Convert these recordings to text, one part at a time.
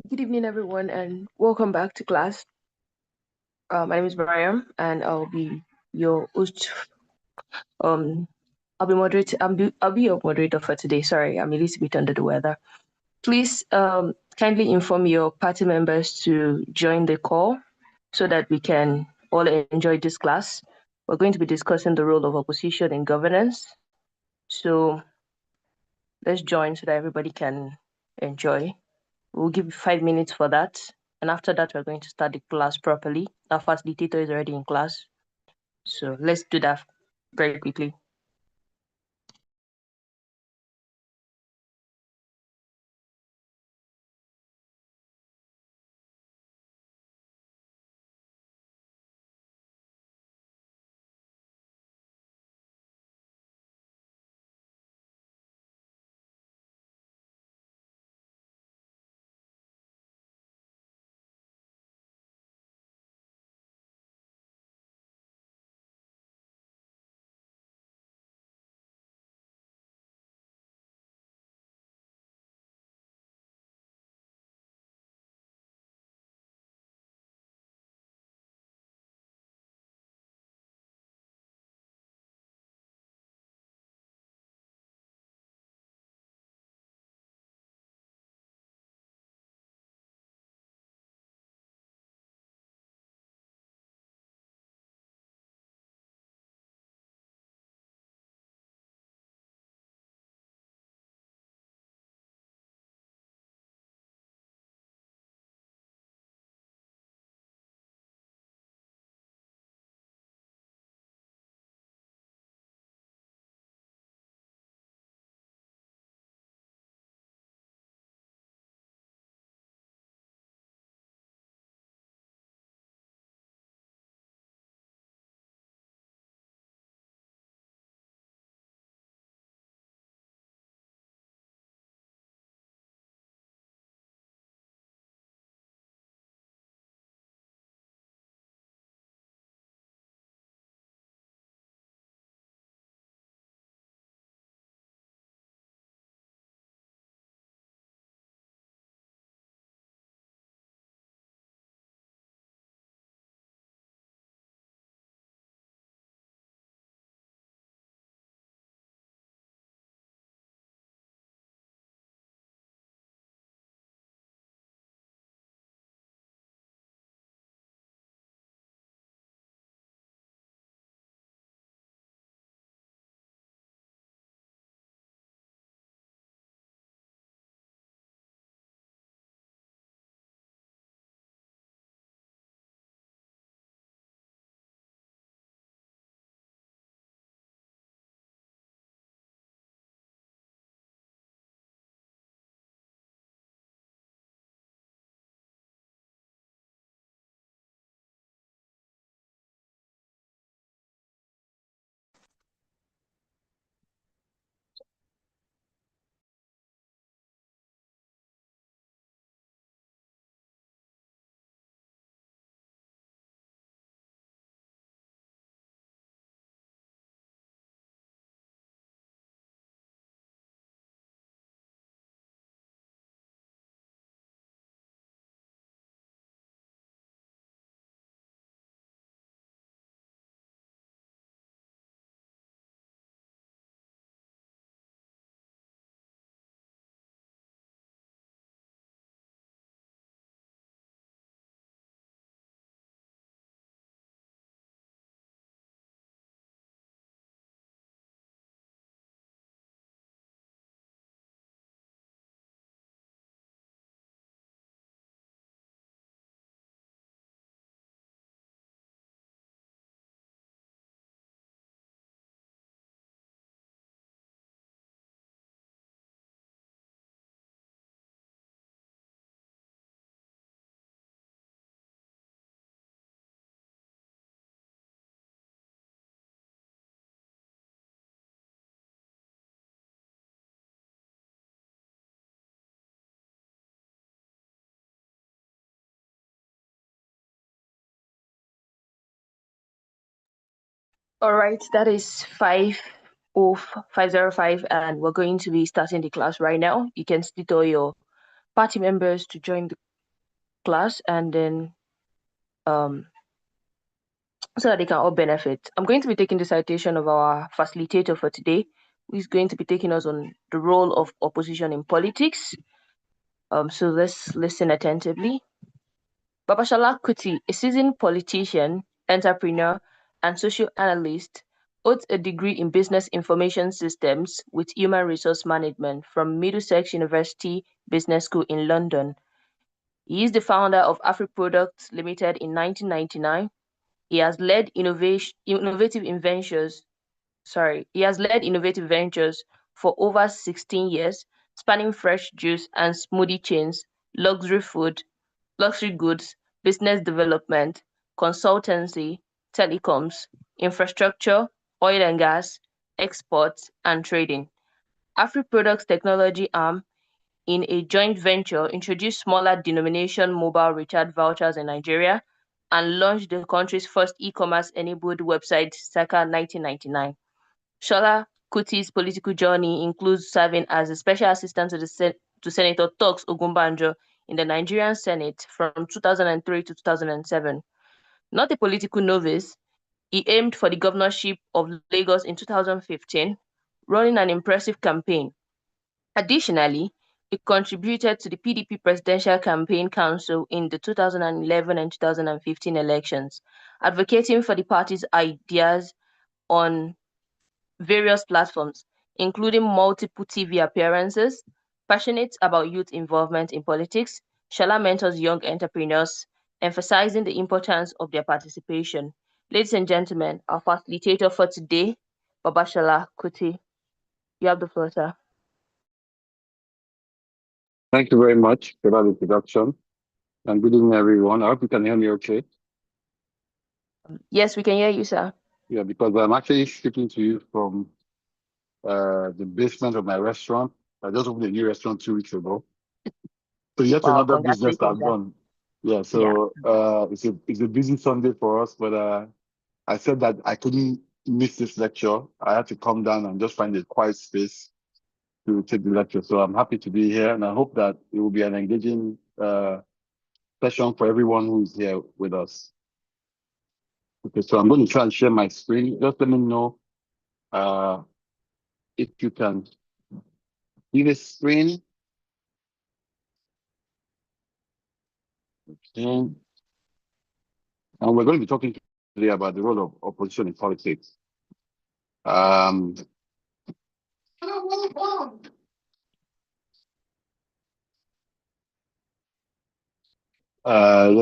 Good evening, everyone, and welcome back to class. My name is Mariam, and I'll be your host. Um, I'll be your moderator for today. Sorry, I'm a little bit under the weather. Please, kindly inform your party members to join the call so that we can all enjoy this class. We're going to be discussing the role of opposition in governance. So let's join so that everybody can enjoy. We'll give you 5 minutes for that. And after that, we're going to start the class properly. Our facilitator is already in class. So let's do that very quickly. All right, that is 50505, and we're going to be starting the class right now. You can still tell your party members to join class, and then um, so that they can all benefit. I'm going to be taking the citation of our facilitator for today, who is going to be taking us on the role of opposition in politics. So let's listen attentively. Babashala Kuti, a seasoned politician, entrepreneur, and social analyst, holds a degree in business information systems with human resource management from Middlesex University Business School in London. He is the founder of AfriProducts Limited in 1999. He has led innovative ventures for over 16 years, spanning fresh juice and smoothie chains, luxury food, luxury goods, business development, consultancy, telecoms, infrastructure, oil and gas, exports, and trading. AfriProducts technology arm, in a joint venture, introduced smaller denomination mobile recharge vouchers in Nigeria and launched the country's first e-commerce enabled website circa 1999. Shola Kuti's political journey includes serving as a special assistant to Senator Toks Ogunbanjo in the Nigerian Senate from 2003 to 2007. Not a political novice, he aimed for the governorship of Lagos in 2015, running an impressive campaign. Additionally, he contributed to the PDP Presidential Campaign Council in the 2011 and 2015 elections, advocating for the party's ideas on various platforms, including multiple TV appearances. Passionate about youth involvement in politics, Shala mentors young entrepreneurs, emphasizing the importance of their participation. Ladies and gentlemen, our facilitator for today, Baba Shala Kuti. You have the floor, sir. Thank you very much for that introduction. And good evening, everyone. I hope you can hear me okay. Yes, we can hear you, sir. Yeah, because I'm actually speaking to you from the basement of my restaurant. I just opened a new restaurant 2 weeks ago. So yet Wow, another business that congratulations, I've sir. done. Yeah, Yeah. so it's a busy Sunday for us, but I said that I couldn't miss this lecture. I had to come down and just find a quiet space to take the lecture. So I'm happy to be here, and I hope that it will be an engaging session for everyone who is here with us. Okay, so I'm going to try and share my screen. Just let me know if you can see the screen. Okay. And we're going to be talking today about the role of opposition in politics. Let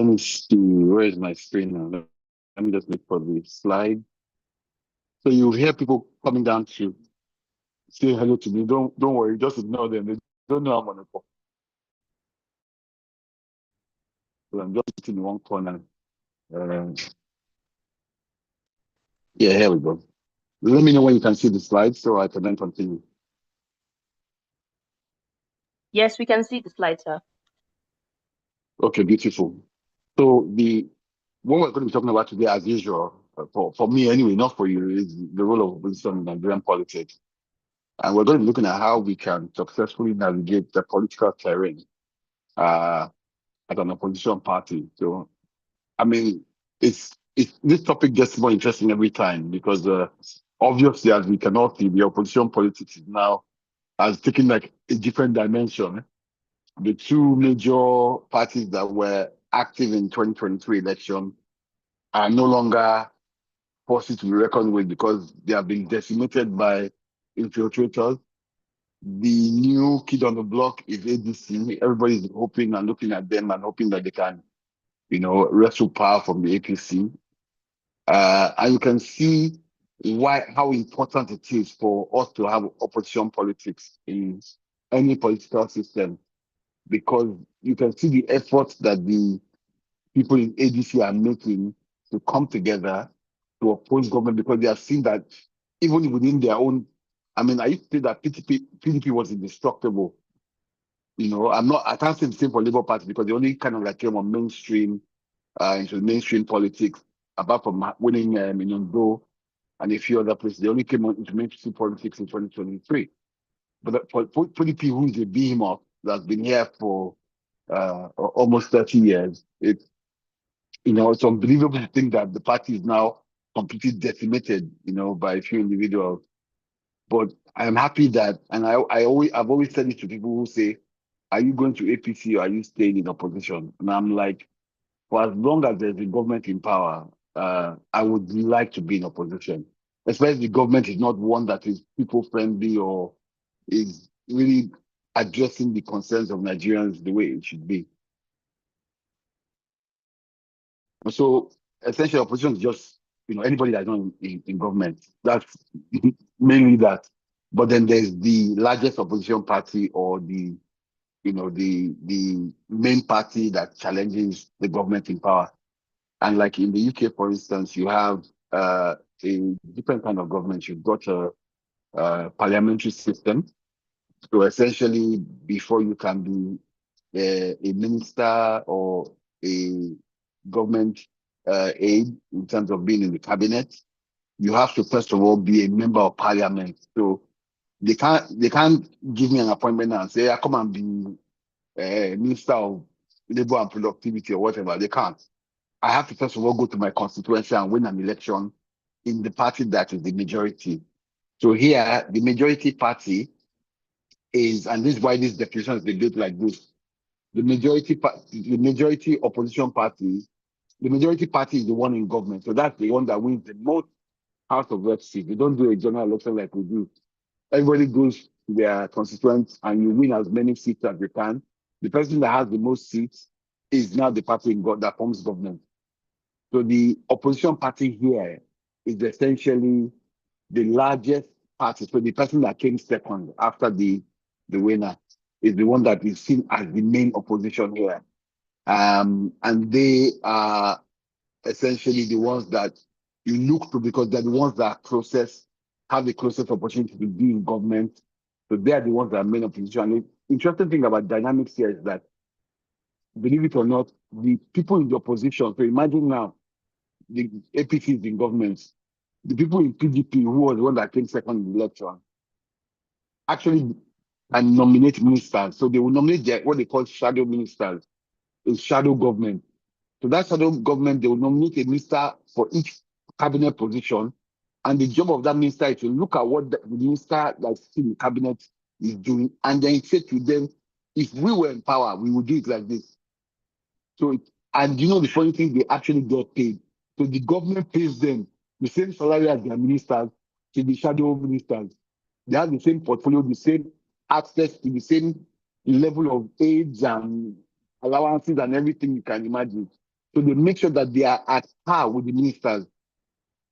me see, where is my screen now? Let me just look for the slide. So you hear people coming down to say hello to me. Don't worry, just ignore them. They don't know I'm on the call. So I'm just sitting in one corner. Yeah, here we go. Let me know when you can see the slides so I can then continue. Yes, we can see the slide, sir. Okay, beautiful. So what we're going to be talking about today, as usual, for me anyway, not for you, is the role of opposition in Nigerian politics. And we're going to be looking at how we can successfully navigate the political terrain as an opposition party. So, I mean, this topic gets more interesting every time because obviously, as we can all see, the opposition politics is now has taken like a different dimension. The two major parties that were active in 2023 election are no longer forces to be reckoned with because they have been decimated by infiltrators. The new kid on the block is ADC. Everybody's hoping and looking at them and hoping that they can, wrestle power from the APC. And you can see how important it is for us to have opposition politics in any political system, because you can see the efforts that the people in ADC are making to come together to oppose government, because they have seen that even within their own, I mean, I used to say that PDP was indestructible. I can't say the same for Labour Party because they only kind of like came on mainstream, into mainstream politics, apart from winning in Ondo and a few other places. They only came into mainstream politics in 2023. But for PDP, who is a behemoth that's been here for almost 30 years. It's unbelievable to think that the party is now completely decimated, by a few individuals. But I'm happy that, and I've always said it to people who say, "Are you going to APC or are you staying in opposition?" And I'm like, for as long as there's a government in power, I would like to be in opposition, especially the government is not one that is people friendly or is really addressing the concerns of Nigerians the way it should be. So essentially, opposition is just anybody that's not in government. That's mainly that. But then there's the largest opposition party or the main party that challenges the government in power. And like in the UK, for instance, you have a different kind of government. You've got a parliamentary system. So essentially, before you can be a minister or a government aide in terms of being in the cabinet, you have to first of all be a member of parliament. So they can't give me an appointment and say, come and be minister of labor and productivity or whatever. They can't. I have to first of all go to my constituency and win an election in the party that is the majority. So here, the majority party is, and this is why this definition is built like this. The majority opposition party, the majority party is the one in government. So that's the one that wins the most House of Reps seats. They don't do a general election like we do. Everybody goes to their constituents and you win as many seats as you can. The person that has the most seats is now the party that forms government. So the opposition party here is essentially the largest party. So the person that came second after the winner is the one that is seen as the main opposition here. And they are essentially the ones that you look to because they're the ones that have the closest opportunity to be in government. So they are the ones that are main opposition. And the interesting thing about dynamics here is that, believe it or not, the people in the opposition, so imagine now the APC is in government, the people in PDP who was the one that came second in the election actually and nominate ministers. So they will nominate what they call shadow ministers, a shadow government. So that shadow government, they will nominate a minister for each cabinet position. And the job of that minister is to look at what the minister that's in the cabinet is doing and then say to them, if we were in power, we would do it like this. So, and the funny thing, they actually get paid. So the government pays them the same salary as their ministers to the shadow ministers. They have the same portfolio, the same access to the same level of aids and allowances and everything you can imagine. So they make sure that they are at par with the ministers.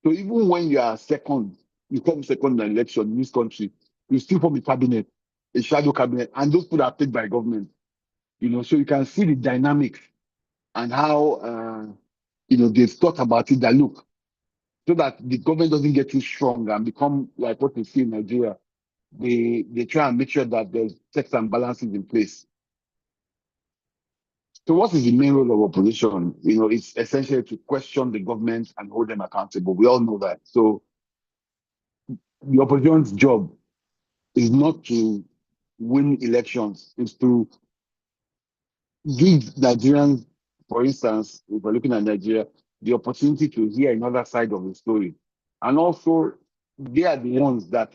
So even when you are second, you come second in an election in this country, you still form a cabinet, a shadow cabinet, and those people are paid by government. So you can see the dynamics and how they've thought about it that look, so that the government doesn't get too strong and become like what we see in Nigeria. They try and make sure that there's checks and balances in place. So what is the main role of opposition? It's essentially to question the government and hold them accountable. We all know that. So the opposition's job is not to win elections, it's to give Nigerians, for instance, if we're looking at Nigeria, the opportunity to hear another side of the story. And also, they are the ones that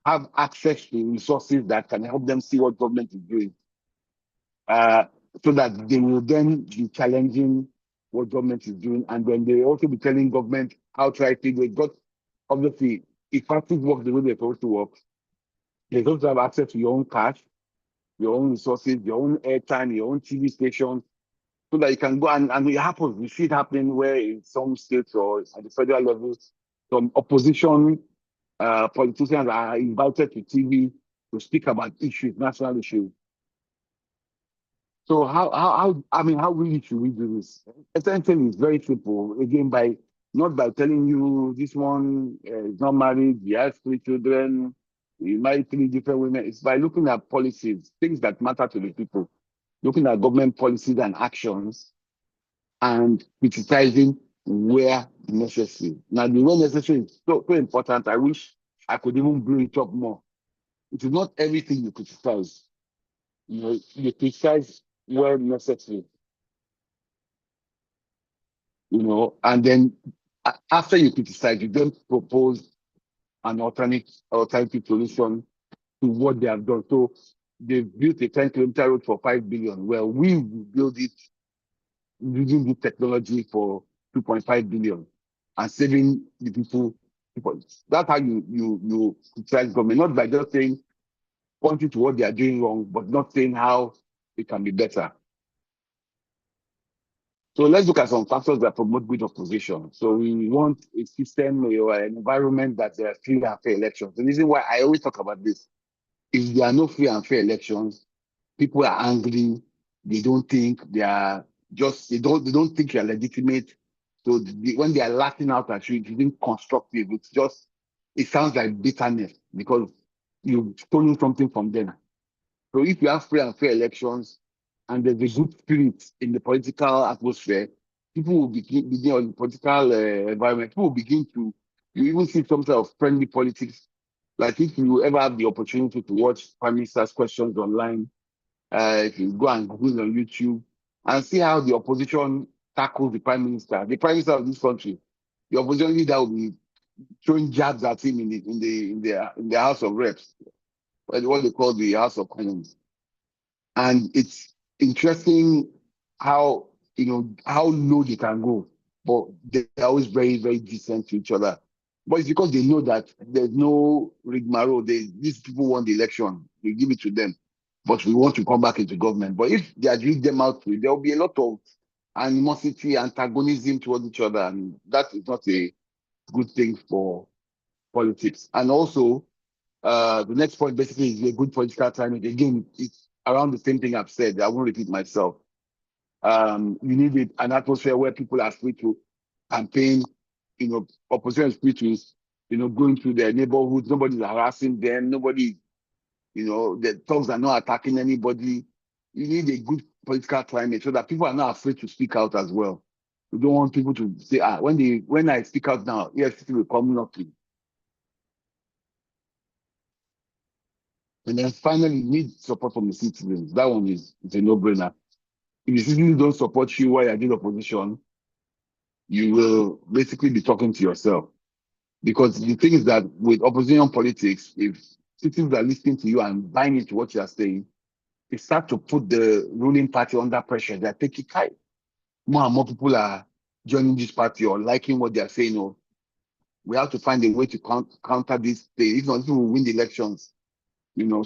have access to resources that can help them see what government is doing. So that they will then be challenging what government is doing. And then they will also be telling government how to write it. They've got, obviously, if parties work the way they're supposed to work, they don't have access to your own cash, your own resources, your own airtime, your own TV station, so that you can go and it happens. We see it happening where in some states or at the federal level, some opposition politicians are invited to TV to speak about issues, national issues. So how really should we do this? Essentially, it's very simple. Again, not by telling you this one is not married, he has 3 children, he married 3 different women. It's by looking at policies, things that matter to the people, looking at government policies and actions, and criticizing where necessary. Now, the where necessary is so important. I wish I could even bring it up more. It is not everything you criticize. You criticize where necessary, and then after you criticize, you then propose an alternative solution to what they have done. So they've built a 10-kilometer road for 5 billion. Well, we will build it using this technology for 2.5 billion and saving the people. That's how you criticize government, not by just saying pointing to what they are doing wrong, but not saying how it can be better. So let's look at some factors that promote good opposition. So we want a system or an environment that there are free and fair elections. The reason why I always talk about this, if there are no free and fair elections, people are angry. They don't think they don't think you're legitimate. So when they are laughing out at you, it isn't constructive. It sounds like bitterness because you've stolen something from them. So if you have free and fair elections and there's a good spirit in the political atmosphere, people will begin on the political environment, people will begin to, you even see some sort of friendly politics. Like if you ever have the opportunity to watch Prime Minister's questions online, if you go and Google on YouTube and see how the opposition tackles the Prime Minister of this country, the opposition leader will be throwing jabs at him in the House of Reps, what they call the House of Commons. And it's interesting how how low they can go, but they're always very, very decent to each other. But it's because they know that there's no rigmarole. These people won the election, we give it to them, but we want to come back into government. But if they agree them out to it, there will be a lot of animosity, antagonism towards each other, and that is not a good thing for politics. And also, the next point basically is a good political climate. Again, it's around the same thing I've said. I won't repeat myself. You need an atmosphere where people are free to campaign. Opposition is free to, go into their neighborhoods. Nobody's harassing them. Nobody, the thugs are not attacking anybody. You need a good political climate so that people are not afraid to speak out as well. You don't want people to say, when I speak out now, EFCC will come knocking. And then finally, you need support from the citizens. That one is a no-brainer. If the citizens don't support you while you're doing opposition, you will basically be talking to yourself. Because the thing is that with opposition politics, if citizens are listening to you and buying into what you are saying, they start to put the ruling party under pressure. They're taking time. More and more people are joining this party or liking what they are saying. Or we have to find a way to counter this thing. If not, we will win the elections.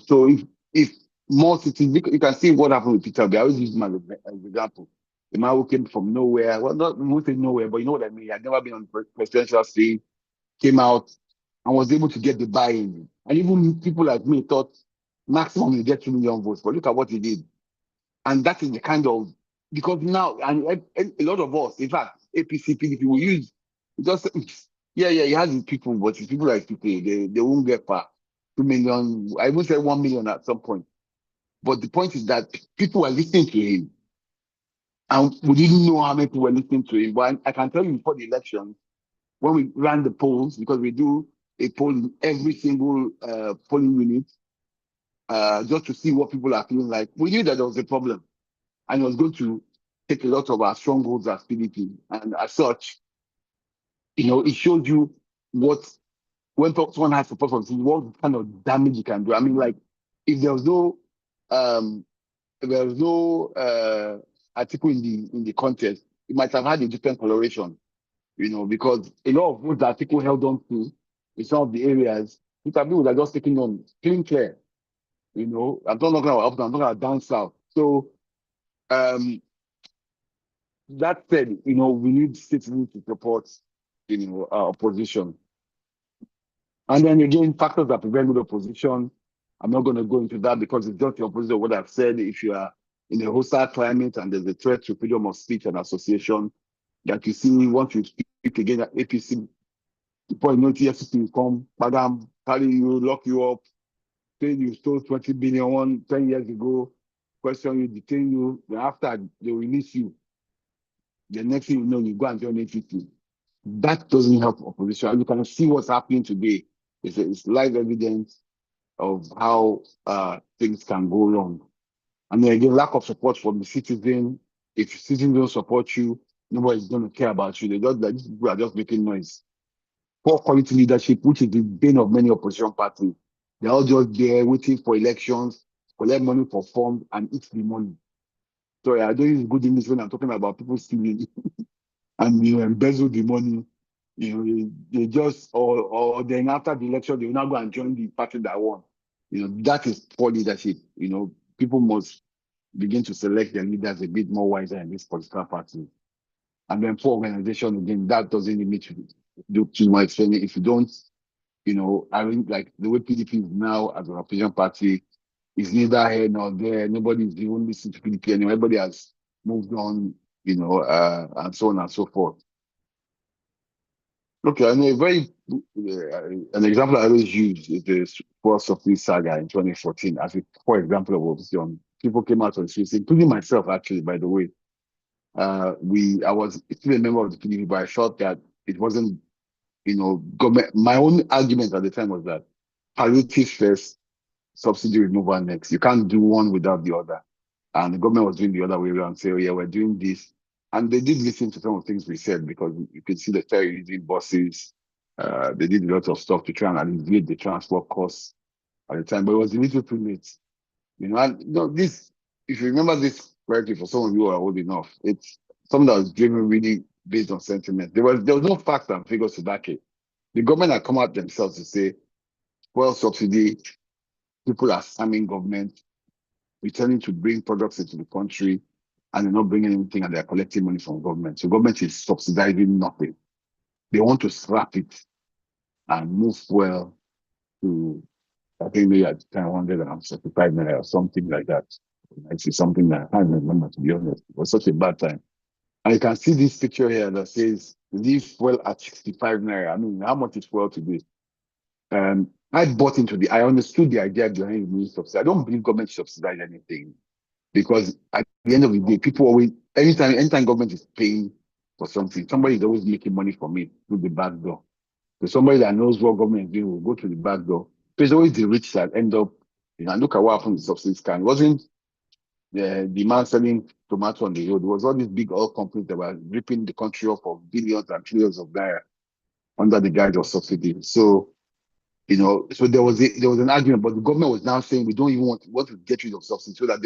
So if more cities, you can see what happened with Peter Obi. I always use him as an example. The man who came from nowhere, well, not mostly nowhere, but you know what I mean. He had never been on the presidential scene, came out and was able to get the buy-in. And even people like me thought maximum you get 2 million votes, but look at what he did. And that is the kind of, because now, and a lot of us, in fact, APC, PDP, will use just, yeah, he has his people, but his people like people, they won't get far. 2 million, I even said 1 million at some point. But the point is that people were listening to him. And we didn't know how many people were listening to him. But I can tell you before the election, when we ran the polls, because we do a poll in every single polling unit, just to see what people are feeling like, we knew that there was a problem. And it was going to take a lot of our strongholds as PDP. And as such, it showed you when someone has support from people, what kind of damage you can do. I mean, like, if there was no um, article in the contest, it might have had a different coloration, because a lot of what the article held on to in some of the areas, people would have just taken on clean clear. I'm not talking about up, I'm talking about down south. So um, that said, we need citizens to support, our opposition. And then again, factors that prevent good opposition. I'm not going to go into that because it's just the opposite of what I've said. If you are in a hostile climate and there's a threat to freedom of speech and association, that you see once you speak again at APC, people know TFCC will come, madam, carry you, lock you up, say you stole 20 billion 10 years ago, question you, detain you, then after they release you, the next thing you know, you go and join APC. That doesn't help opposition. And you can see what's happening today. It's live evidence of how things can go wrong. And then again, lack of support from the citizen. If citizens don't support you, nobody's going to care about you. They just like these people are just making noise. Poor quality leadership, which is the bane of many opposition parties. They're all just there waiting for elections, collect money for funds, and eat the money. Sorry, I don't use good English when I'm talking about people stealing and embezzle the money. They just or then after the election, they will now go and join the party that won. That is poor leadership. People must begin to select their leaders a bit more wiser in this political party. And then for organization, again, that doesn't limit to do too much. If you don't, I mean, like the way PDP is now as an opposition party is neither here nor there. Nobody is even listening to PDP anymore. Everybody has moved on, and so on and so forth. Okay, and an example I always use is the Fuel Subsidy saga in 2014 as a poor example of opposition. People came out on the streets, including myself, actually, by the way. I was still a member of the PDP, but I felt that it wasn't, government. My own argument at the time was that palliative first, subsidy removal next. You can't do one without the other. And the government was doing the other way around, say, oh, yeah, we're doing this. And they did listen to some of the things we said because you could see the ferry using buses. They did a lot of stuff to try and alleviate the transport costs at the time, but it was a little too late. This, if you remember this correctly, for some of you who are old enough, it's something that was driven really based on sentiment. There was no facts and figures to back it. The government had come out themselves to say, well, subsidy, people are scamming government, returning to bring products into the country, and they're not bringing anything, and they're collecting money from government. So government is subsidizing nothing. They want to scrap it and move well to, I think maybe at 175 naira or something like that. I see something that I can't remember, to be honest. It was such a bad time. And you can see this picture here that says, leave fuel at 65 naira. I mean, how much is fuel today? I understood the idea behind the subsidy. I don't believe government subsidize anything because at the end of the day, people always, anytime government is paying for something, somebody is always making money from it through the back door. So somebody that knows what government is doing will go to the back door. So it's always the rich that end up, look at what happened with subsidy scan. It wasn't the man selling tomato on the road. It was all these big oil companies that were ripping the country off for billions and trillions of naira under the guise of subsidy. So so there was an argument, but the government was now saying we don't even want to get rid of subsidy so that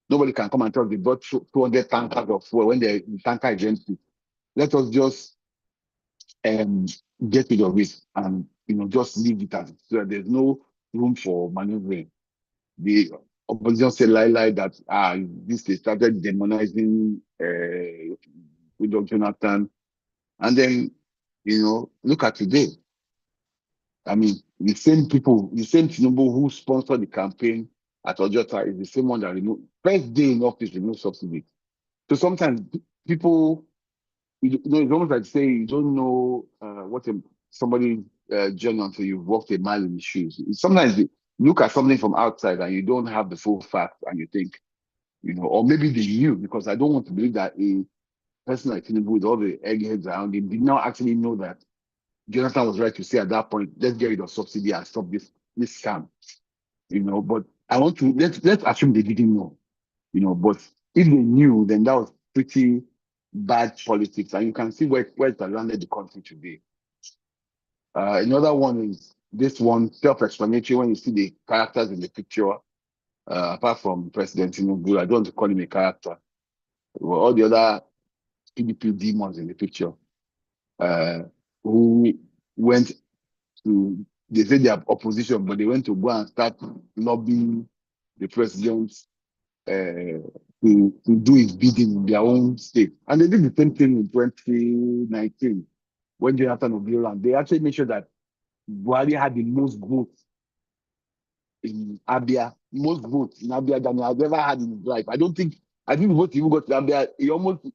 nobody can come and tell us they bought 200 tankers of fuel when the tanker is empty. Let us just get rid of it and just leave it as so that there's no room for maneuvering. The opposition said lie that this they started demonizing Goodluck Jonathan, and then look at today. I mean, the same Tinubu who sponsored the campaign at Ojota is the same one that removed, first day in office, removed subsidy. So sometimes people, it's almost like saying you don't know what somebody journey until you've walked a mile in the shoes. Sometimes you look at something from outside and you don't have the full facts and you think, or maybe they knew, because I don't want to believe that a person like Tinubu with all the eggheads around him did not actually know that Jonathan was right to say at that point, let's get rid of subsidy and stop this scam. But I want to let's assume they didn't know. But if they knew, then that was pretty bad politics, and you can see where it has landed the country today. Another one is this one, self-explanatory. When you see the characters in the picture, apart from President Tinubu, I don't want to call him a character. Well, all the other PDP demons in the picture, who went to, they say they are opposition, but they went to go and start lobbying the president to do his bidding in their own state. And they did the same thing in 2019 when Jonathan Obiora, and they actually made sure that Buhari had the most votes in Abia, most votes in Abia than he has ever had in his life. I think votes even got to Abia, he almost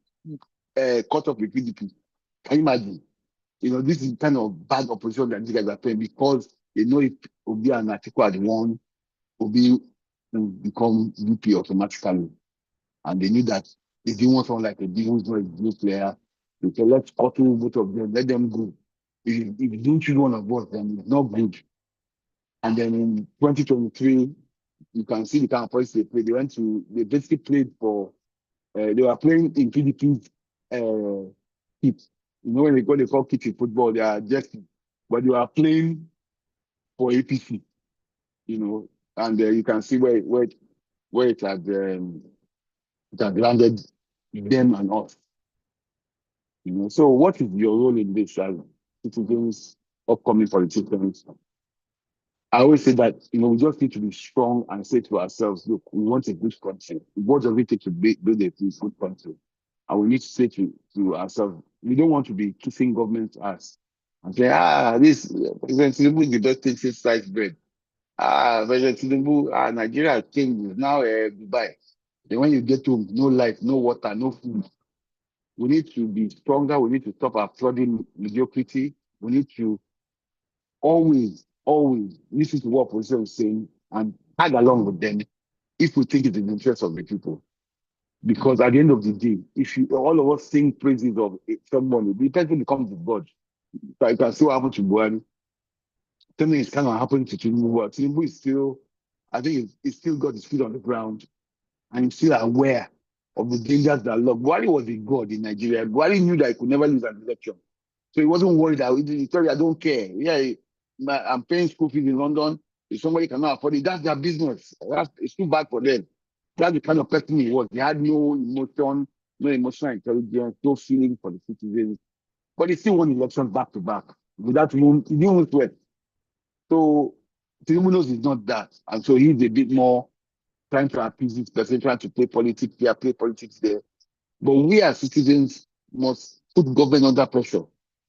cut off the PDP. Can you imagine? This is kind of bad opposition that these guys are playing because they know if Obi and Atiku had won, Obi will become VP automatically. And they knew that they didn't want someone like a big who's not a good player. They said, let's auto both of them, let them go. If you don't choose one of us, then it's not good. And then in 2023, You can see the kind of politics they play. They basically played for, they were playing in PDP's kit. You know, when they call kit in football, they are just, but they were playing for APC, you know, and you can see where it had landed them and us, you know. So what is your role in this as citizens, upcoming politicians? I always say that, you know, we just need to be strong and say to ourselves, look, we want a good country. What does it take to build a good country? And we need to say to ourselves, we don't want to be kissing government's ass and say, this President Tinubu is the best thing since sliced bread. President Tinubu, Nigeria has changed. It's now Dubai. Then when you get to no light, no water, no food, we need to be stronger. We need to stop applauding mediocrity. We need to always listen to what opposition is saying and tag along with them if we think it's in the interest of the people. Because at the end of the day, if all of us sing praises of someone, the person becomes the God. So you can see what happened to Buhari. Something is kind of happening to Tinubu. Tinubu is still, I think he's still got his feet on the ground and he's still aware of the dangers that love. Buhari was a god in Nigeria. Buhari knew that he could never lose an election. So he wasn't worried that he told you, I don't care. Yeah, I'm paying school fees in London. If somebody cannot afford it, that's their business. It's too bad for them. That's the kind of person he was. He had no emotion, no emotional intelligence, no feeling for the citizens. But he still won elections back to back. Without him, he didn't even sweat. So Tinubu knows he's not that. And so he's a bit more trying to appease this person, trying to play politics here, play politics there. But we as citizens must put government under pressure.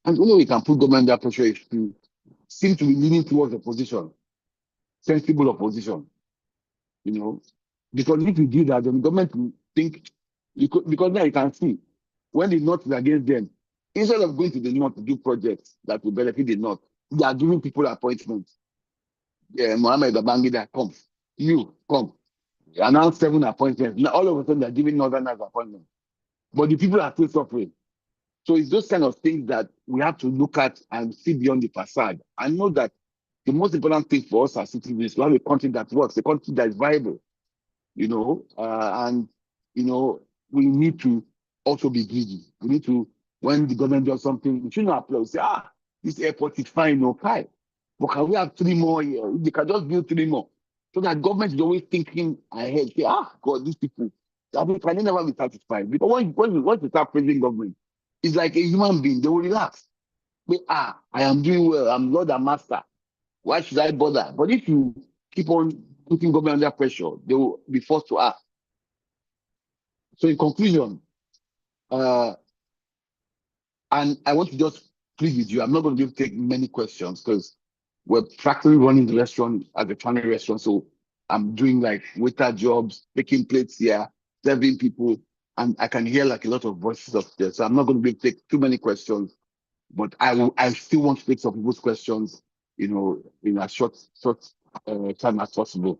And the only way we can put government under pressure is to seem to be leaning towards opposition, sensible opposition, you know. Because if you do that, then the government will think, because now you can see, when the North is against them, instead of going to the North to do projects that will benefit the North, they are giving people appointments. Mohammed Babangida, come. You, come. Announce 7 appointments. Now, all of a sudden, they're giving Northerners appointments. But the people are still suffering. So it's those kind of things that we have to look at and see beyond the facade. I know that the most important thing for us as citizens is to have a country that works, a country that is viable, you know, and, you know, we need to also be greedy. We need to, when the government does something, we shouldn't applaud, say, this airport is fine, okay. But can we have 3 more here? They can just build 3 more. So that government is always thinking ahead, say, God, these people, I mean, can they never be satisfied? Because once you start praising government, it's like a human being, they will relax. Say, I am doing well, I'm Lord and Master. Why should I bother? But if you keep on putting government under pressure, they will be forced to act. So in conclusion, uh, and I want to just plead with you, I'm not going to be able to take many questions because we're practically running the restaurant as a family restaurant. So I'm doing like waiter jobs, taking plates here, serving people, and I can hear like a lot of voices up there. So I'm not going to be able to take too many questions, but I still want to take some people's questions, you know, in a short time as possible.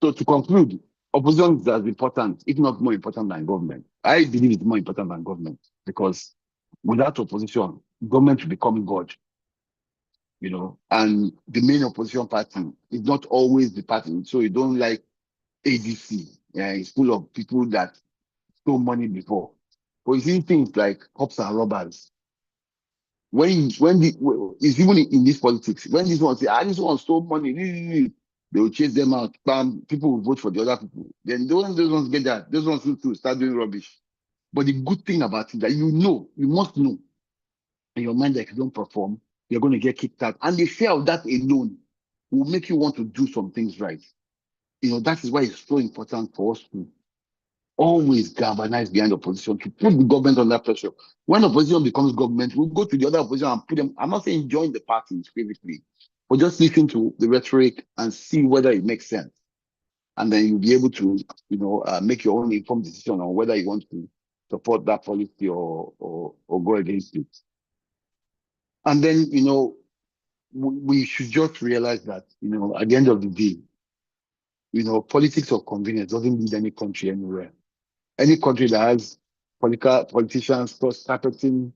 So to conclude, opposition is as important, if not more important than government. I believe it's more important than government because without opposition, government will become God, you know, and the main opposition party is not always the party. So you don't like ADC. Yeah, it's full of people that stole money before. But you see things like cops and robbers. It's even in this politics, when this one say, this one stole money, they will chase them out. Bam, people will vote for the other people. Then those ones get that. Those ones to start doing rubbish. But the good thing about it that you must know in your mind that if you don't perform, you're going to get kicked out. And the fear of that alone will make you want to do some things right. You know, that is why it's so important for us to always galvanize behind opposition to put the government under pressure. When opposition becomes government, we'll go to the other opposition and put them. I'm not saying join the parties physically, but just listen to the rhetoric and see whether it makes sense. And then you'll be able to, you know, make your own informed decision on whether you want to support that policy or go against it. And then, you know, we should just realize that, you know, at the end of the day, you know, politics of convenience doesn't lead any country anywhere. Any country that has politicians starting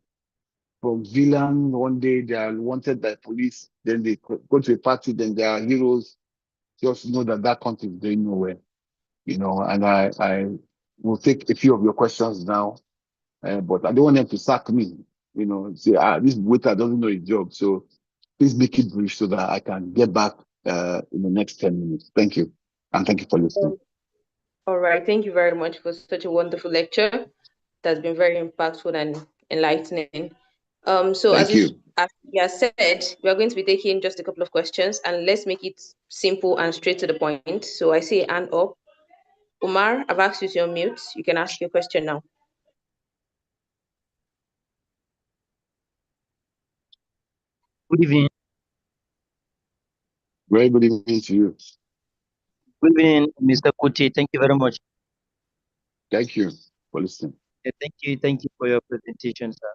from villain, one day they are wanted by police, then they go to a party, then they are heroes. just know that that country is going nowhere, and I will take a few of your questions now, but I don't want them to sack me, say, this waiter doesn't know his job. So please make it brief so that I can get back in the next 10 minutes. Thank you. And thank you for listening. All right. Thank you very much for such a wonderful lecture. That's been very impactful and enlightening. So Thank you. as you have said, we are going to be taking just a couple of questions, and let's make it simple and straight to the point. So I see a hand up. Umar, I've asked you to unmute. You can ask your question now. Good evening. Very good evening to you. Good evening, Mr. Kuti. Thank you very much. Thank you for listening. Thank you for your presentation, sir.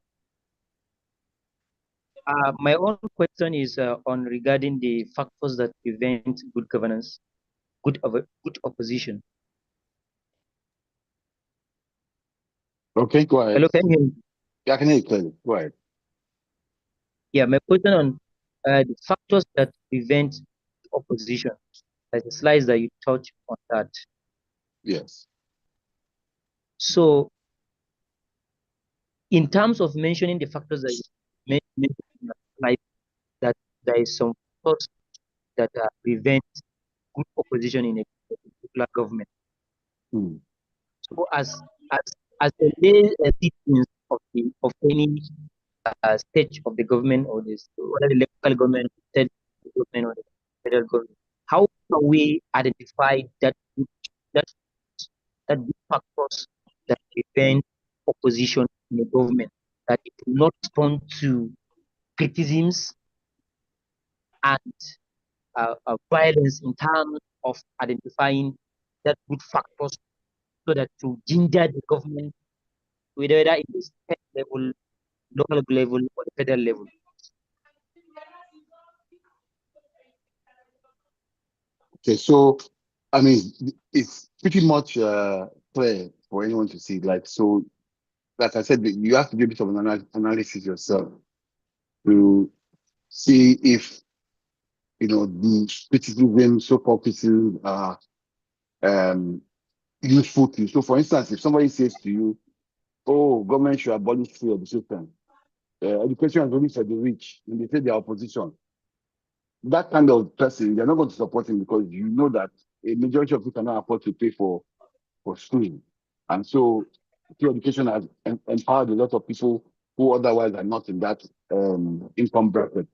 My own question is on regarding the factors that prevent good governance, good opposition. Okay, go ahead. Hello, can you hear me? Yeah, I can hear you clearly. Go ahead. Yeah, my question on the factors that prevent opposition. There's a slide that you touch on that. Yes. So, in terms of mentioning the factors that you mentioned in the slide, that there is some factors that prevent good opposition in a particular government. So as a lay citizens of any stage of the government, or this, whether the local government, state government, or the federal government, how can we identify that that good factors that prevent opposition in the government, that it will not respond to criticisms and violence, in terms of identifying that good factors, so that to ginger the government, whether it is state level, local level, or the federal level. Okay, so I mean, it's pretty much clear for anyone to see. Like I said, you have to do a bit of an analysis yourself to see if the criticism, so-called criticism, are useful to you. So, for instance, if somebody says to you, "Oh, government should abolish free education," education is only for the rich, and they say they are opposition, that kind of person, you're not going to support him, because you know that a majority of people cannot afford to pay for schooling. And so free education has empowered a lot of people who otherwise are not in that income bracket.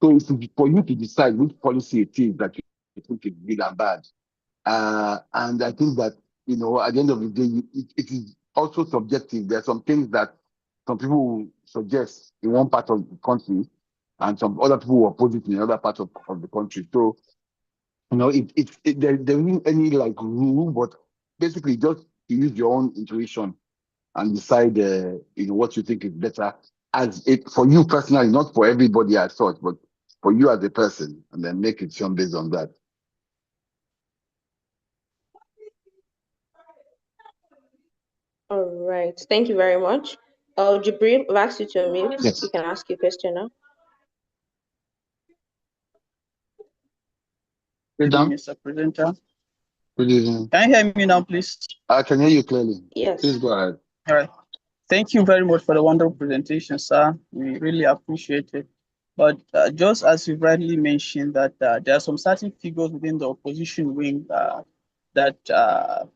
So it's for you to decide which policy it is that you think is good and bad. And I think that, at the end of the day, it is also subjective. There are some things that some people will suggest in one part of the country, and some other people will oppose it in another part of the country. So, there isn't any rule, but basically just use your own intuition and decide, what you think is better as it for you personally, not for everybody as such, but for you as a person, and then make it decision based on that. All right. Thank you very much. Jibril, I've asked you to unmute. Yes. You can ask your question now. Good evening, Mr. Presenter. Good evening. Can you hear me now, please? I can hear you clearly. Yes. Please go ahead. All right. Thank you very much for the wonderful presentation, sir. We really appreciate it. But just as you rightly mentioned, that there are some certain figures within the opposition wing that,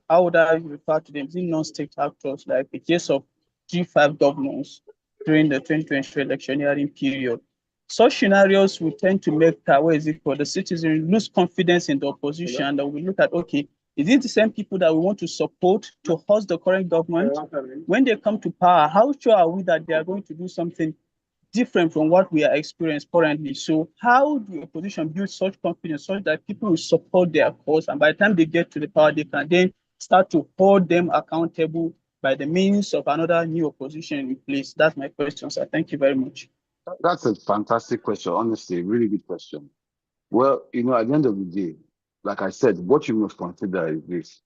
how would I refer to them, non-state actors, like the case of G5 governors during the 2023 electioneering period. Such scenarios will tend to make for the citizen lose confidence in the opposition, and we look at, okay, is it the same people that we want to support to host the current government? When they come to power, how sure are we that they are going to do something different from what we are experiencing currently? So how do the opposition build such confidence such that people will support their cause, and by the time they get to the power, they can then start to hold them accountable by the means of another new opposition in place? That's my question, sir. Thank you very much. That's a fantastic question. Honestly, really good question. Well, at the end of the day, like I said, what you must consider is this.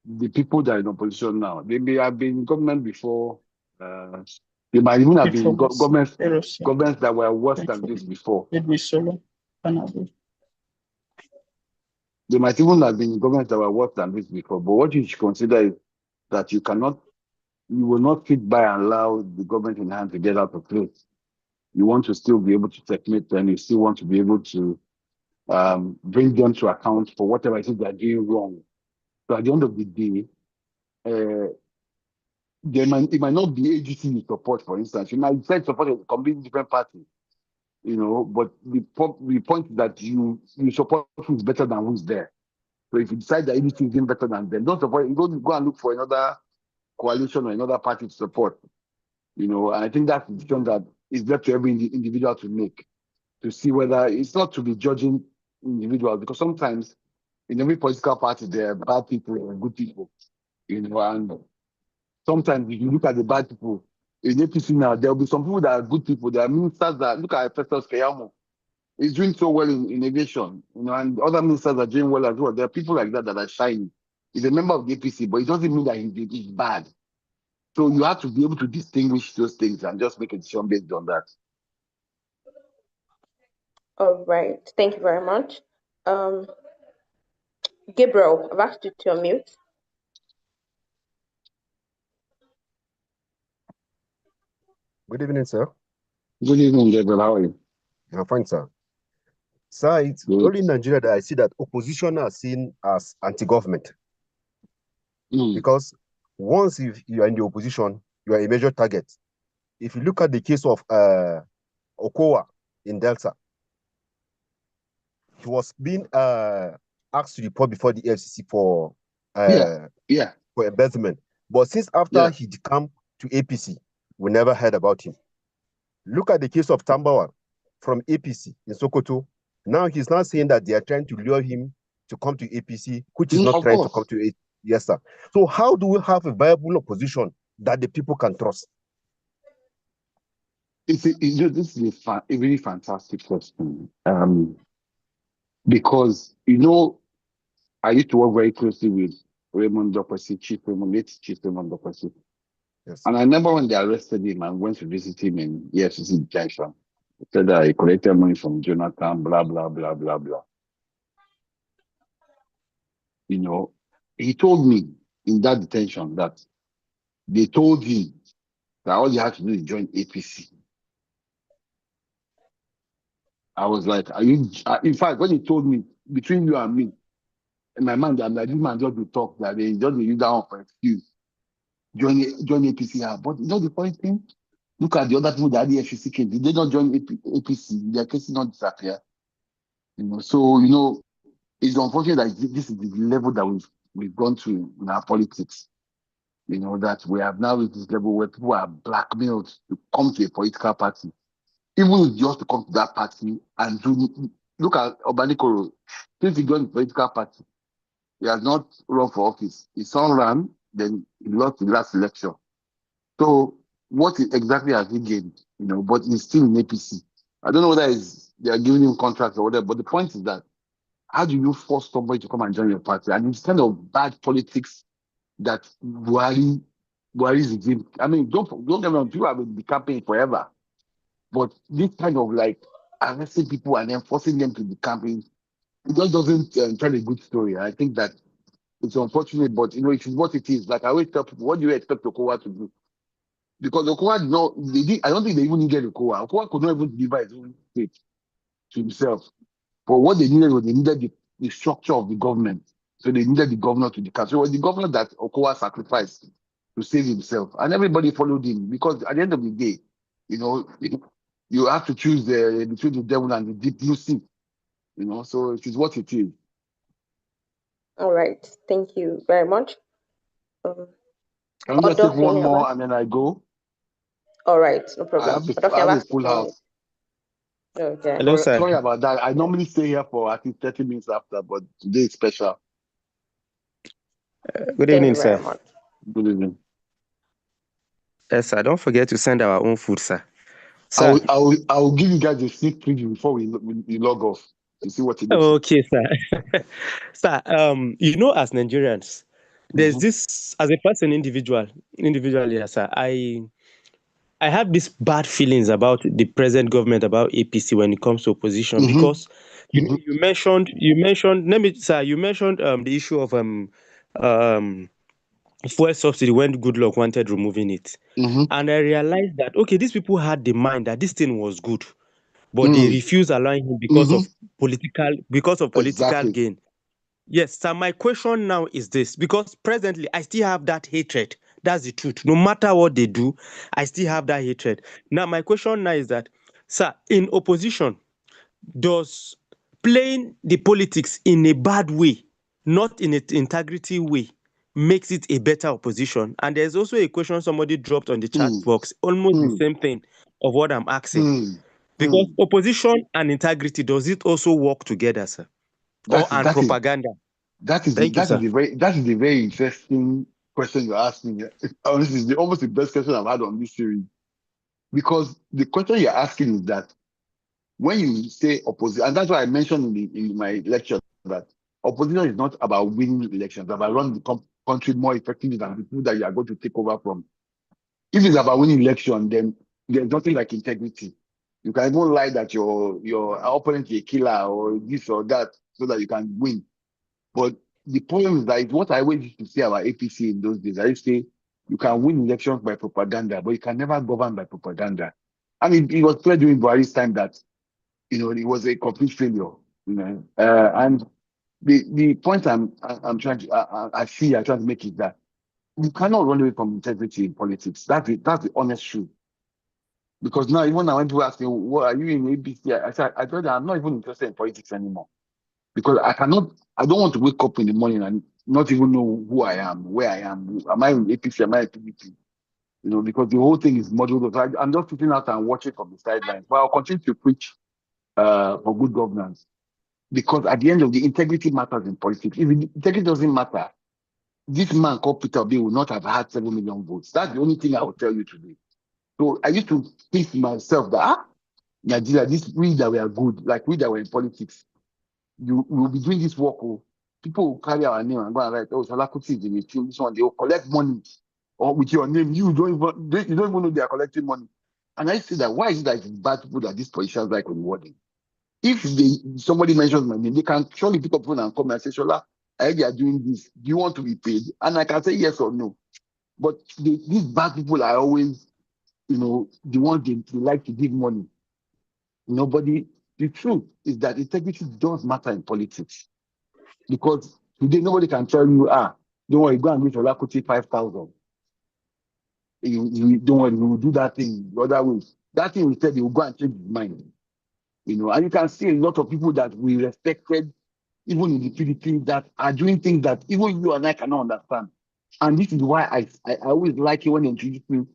The people that are in opposition now, they may have been in government before. They might even have been in governments that were worse than this before. There might even have been governments that were worse than this before. But what you should consider is that you will not sit by and allow the government in hand to get out of place. You want to still be able to checkmate them. You still want to be able to bring them to account for whatever it is they're doing wrong. So at the end of the day, it might not be AGC you support, for instance. You might say support a completely different party, but the point is that you support who's better than who's there. So if you decide that AGC is doing better than them, don't support, you don't go and look for another coalition or another party to support. And I think that's the decision that is left to every individual to make, to see whether it's not to be judging individuals, because sometimes in every political party there are bad people and good people, and sometimes if you look at the bad people in APC now, there'll be some people that are good people. There are ministers that look at Festus Keyamo. He's doing so well in aviation, and other ministers are doing well as well. There are people like that are shining. He's a member of the APC, but it doesn't mean that he's bad. So you have to be able to distinguish those things and just make a decision based on that. All right. Thank you very much. Gabriel, I've asked you to unmute. Good evening, sir. Good evening, Gabriel. How are you? I'm fine, sir. Sir, it's only in Nigeria that I see that opposition are seen as anti-government. Because once you are in the opposition, you are a major target. If you look at the case of Okowa in Delta, he was being asked to report before the FCC for embezzlement. But since after he came to APC, we never heard about him. Look at the case of Tambawa from APC in Sokoto. Now he's not saying that they are trying to lure him to come to APC, which is not trying to come to APC. Yes, sir. So how do we have a viable opposition that the people can trust? This is a really fantastic question. Because, I used to work very closely with Raymond Dokwesi, Chief Raymond Dokwesi. Yes. And I remember when they arrested him and went to visit him in EFCC detention. He said that he collected money from Jonathan, blah, blah, blah, blah, blah. He told me in that detention that they told him that all he had to do is join APC. I was like, in fact, when he told me, between you and me, in my mind, I'm like, this man just will talk, that they just use that one for excuse. Join APC. But the funny thing? Look at the other people that the FCC came. Did they not join APC? Their cases not disappear. So, it's unfortunate that this is the level that we've gone to in our politics. That we have now reached this level where people are blackmailed to come to a political party. Even just to come to that party and look at Obanikoro. Since he joined the political party, he has not run for office. His son ran, then he lost the last election. So what exactly has he gained? But he's still in APC. I don't know whether they are giving him contracts or whatever, but the point is that how do you force somebody to come and join your party? And it's kind of bad politics that Buhari's regime. I mean, don't get me wrong, people have been campaigning forever. But this kind of arresting people and then forcing them to be camping, it just doesn't tell a good story. I think that it's unfortunate, but it is what it is. Like I always tell people, what do you expect Okowa to do? Because Okowa, I don't think they even needed Okowa. Okowa could not even deliver his own state to himself. But what they needed was the structure of the government. So they needed the governor to the council. So it was the governor that Okowa sacrificed to save himself. And everybody followed him because at the end of the day, you have to choose between the devil and the deep blue sea. So it is what it is. All right. Thank you very much. Can we just take one more and then I go? All right. No problem. I have a full house. Okay. Hello, sir. Sorry about that. I normally stay here for at least 30 minutes after, but today is special. Good evening, sir. Good evening. Yes, sir. Don't forget to send our own food, sir. I will give you guys a sneak preview before we log off to see what it is. Okay, sir. Sir, as Nigerians, there's this, as a person, individually, sir, I have these bad feelings about the present government, about APC when it comes to opposition, because You mentioned. Let me, sir. You mentioned the issue of fuel subsidy when Goodluck wanted removing it, and I realized that okay, these people had the mind that this thing was good, but they refused allowing him because of political Exactly. gain. Yes, sir. My question now is this, because presently I still have that hatred. That's the truth. No matter what they do, I still have that hatred. Now, my question now is that, sir, in opposition, does playing the politics in a bad way, not in an integrity way, makes it a better opposition? And there's also a question somebody dropped on the chat box, almost the same thing of what I'm asking. Because opposition and integrity, does it also work together, sir? And propaganda? Thank you, sir. That is a very interesting question you're asking. Honestly, it's almost the best question I've had on this series. Because the question you're asking is that when you say opposition, and that's why I mentioned in my lecture that opposition is not about winning elections, it's about running the country more effectively than the people that you are going to take over from. If it's about winning election, then there's nothing like integrity. You can even lie that your opponent is a killer or this or that so that you can win. But the problem is that what I always used to say about APC in those days, I used to say you can win elections by propaganda, but you can never govern by propaganda. And it was clear during Buhari's time that it was a complete failure. And the point I'm trying to I'm trying to make is that you cannot run away from integrity in politics. That's the honest truth. Because now, even now, when people ask me, "What are you in APC?" I told them I'm not even interested in politics anymore. Because I don't want to wake up in the morning and not even know who I am, where I am. Am I in APC? Am I in PDP? Because the whole thing is modeled. I'm just sitting out and watching from the sidelines. But I'll continue to preach for good governance. Because at the end of the integrity matters in politics. If integrity doesn't matter, this man called Peter Obi will not have had 7 million votes. That's the only thing I will tell you today. So I used to think to myself that, Nigeria, we that were good, like we that were in politics, you will be doing this work. People will carry our name and go and write, oh, Salakuti is in the team, this one, they will collect money. Or with your name, you don't even know they are collecting money. And I say that, why is it that it's bad people that these politicians like rewarding? If somebody mentions my name, they can surely pick up phone and come and say, Shola, I heard you are doing this. Do you want to be paid? And I can say yes or no. But these bad people are always, the ones they like to give money. The truth is that integrity does matter in politics. Because today nobody can tell you, don't worry, go and give Shola Kuti 5,000. You don't worry, we will do that thing the other way. That thing instead, they will go and change his mind. And you can see a lot of people that we respected, even in the PDP, that are doing things that even you and I cannot understand. And this is why I always like it when they introduce me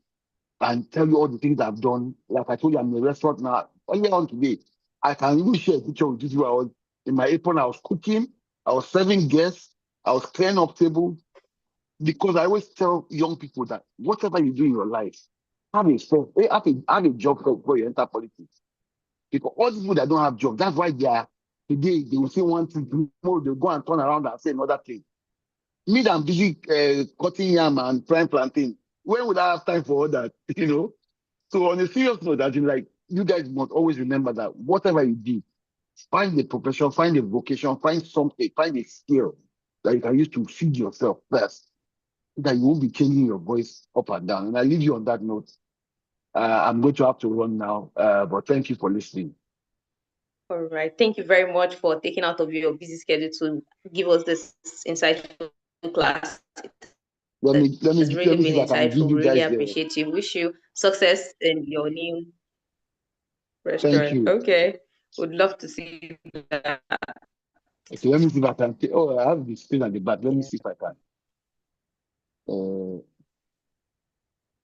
and tell you all the things I've done. Like I told you, I'm in a restaurant now. Earlier on today, I can even share a picture with you. I was in my apron, I was cooking, I was serving guests, I was clearing up tables. Because I always tell young people that whatever you do in your life, have a job before you enter politics. Because all the people that don't have jobs, that's why today they will say one thing, tomorrow they'll go and turn around and say another thing. Me that I'm busy cutting yam and frying plantain, when would I have time for all that? So on a serious note, you guys must always remember that whatever you do, find a profession, find a vocation, find something, find a skill that you can use to feed yourself first, that you won't be changing your voice up and down. And I leave you on that note. I'm going to have to run now, but thank you for listening. All right. Thank you very much for taking out of your busy schedule to give us this insightful class. Let me It's really see been if I can give insightful. you We really guys appreciate you. Wish you success in your new thank restaurant. you. Okay. Would love to see that. Okay, let me see if I can. I have the screen at the back. Let me see if I can.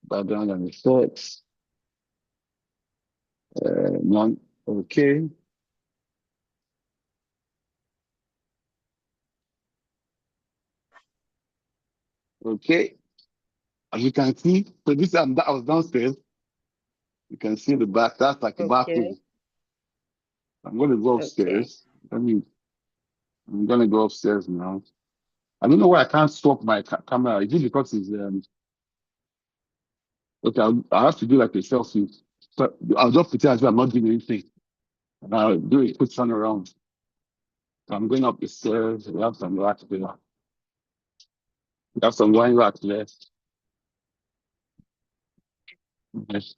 Background and effects. None. Okay. Okay. As you can see, so this I was downstairs. You can see the back. That's like the bathroom. I'm going to go upstairs. I'm going to go upstairs now. I don't know why I can't swap my camera. Is it because it's okay? I have to do like a selfie. So I'll just pretend as if I'm not doing anything, and I'll do a quick turn around. I'm going up the stairs. We have some racks there. We have some wine racks there. Yes.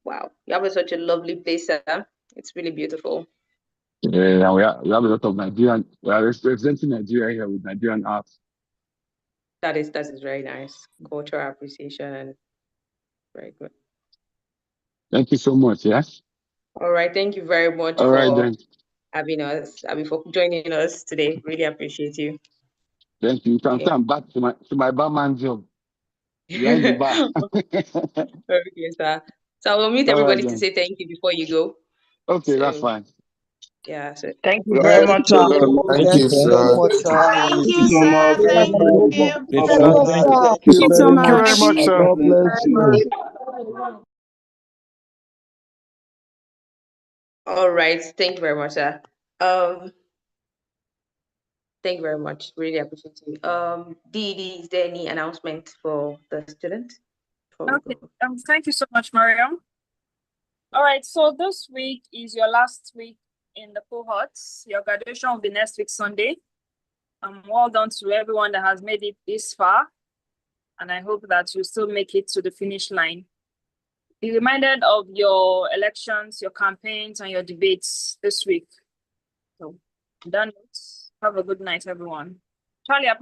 Wow, you have such a lovely place, sir. It's really beautiful. Yeah, we have a lot of Nigerian. We are representing Nigeria here with Nigerian art. That is very nice. Cultural appreciation and very good. Thank you so much. Yes. All right. Thank you very much All right for then. having us. For joining us today. Really appreciate you. Thank you. You can Yeah. come back to my barman job behind the bar. Okay, sir. So I will meet All right everybody to then. say thank you before you go. Okay, that's So fine. yeah. So Thank you very Right. much, sir. Thank you so much, sir. Thank Thank you, you so sir. much. Thank you. Yes, Thank sir. you, Thank sir. you Thank you so very much. much. God bless you. all right. Thank you very much, sir. Thank you very much. Really appreciate you. Dee, is there any announcement for the student? Okay. Thank you so much, Mariam. All right. So this week is your last week in the cohorts. Your graduation will be next week, Sunday. Well done to everyone that has made it this far. And I hope that you still make it to the finish line. Be reminded of your elections, your campaigns, and your debates this week. So, done. Have a good night, everyone. Charlie, please.